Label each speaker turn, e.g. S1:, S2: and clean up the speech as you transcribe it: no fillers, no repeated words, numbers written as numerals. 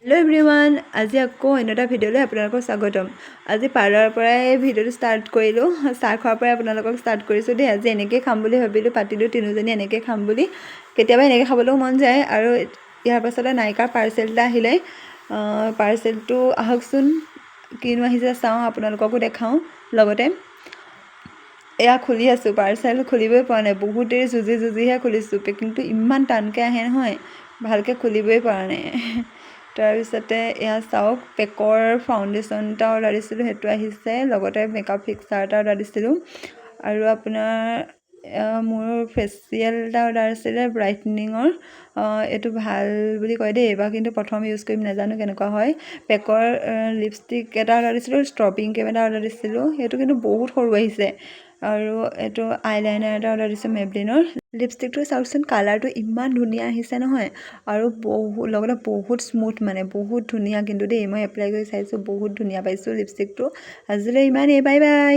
S1: Hello' everyone, আজি আকৌ অন্য এটা ভিডিঅ'লৈ আপোনালোকক স্বাগতম। আজি পাৰ্লাৰৰ পৰাই ভিডিঅ'টো ষ্টাৰ্ট কৰিলোঁ। চাহ খোৱাৰ পৰাই আপোনালোকক ষ্টাৰ্ট কৰিছোঁ দেই। আজি এনেকৈ খাম বুলি ভাবিলোঁ, পাতিলোঁ তিনিজনী এনেকৈ খাম বুলি। কেতিয়াবা এনেকৈ খাবলৈও মন যায়। আৰু ইয়াৰ পাছতে নাইকাৰ পাৰ্চেল এটা আহিলে। পাৰ্চেলটো আহকচোন, কিনো আহিছে চাওঁ, আপোনালোককো দেখাওঁ লগতে। এয়া খুলি আছোঁ, পাৰ্চেল খুলিবই পৰা নাই। বহুত দেৰি যুঁজিহে খুলিছোঁ। পেকিংটো ইমান টানকৈ আহে নহয়, ভালকৈ খুলিবই পৰা নাই। তাৰপিছতে এয়া চাওক, পেকৰ ফাউণ্ডেশ্যন এটা অৰ্ডাৰ দিছিলোঁ, সেইটো আহিছে। লগতে মেকআপ ফিক্সাৰ এটা অৰ্ডাৰ দিছিলোঁ। আৰু আপোনাৰ মোৰ ফেচিয়েল এটা অৰ্ডাৰ আছিলে, ব্ৰাইটনিঙৰ। এইটো ভাল বুলি কয় দেই, এইবাৰ কিন্তু প্ৰথম ইউজ কৰিম, নাজানো কেনেকুৱা হয়। পেকৰ লিপষ্টিক এটা অৰ্ডাৰ দিছিলোঁ, ষ্ট্ৰপিং ক্ৰীম এটা অৰ্ডাৰ দিছিলোঁ, সেইটো কিন্তু বহুত সৰু আহিছে। আৰু এইটো আইলাইনাৰ এটা অৰ্ডাৰ দিছোঁ মেবলিনৰ। লিপষ্টিকটো চাওকচোন, কালাৰটো ইমান ধুনীয়া আহিছে নহয়। আৰু লগতে বহুত স্মুথ, মানে বহুত ধুনীয়া কিন্তু দেই। মই এপ্লাই কৰি চাইছোঁ, বহুত ধুনীয়া পাইছোঁ লিপষ্টিকটো। আজিলৈ ইমানেই, বাই বাই।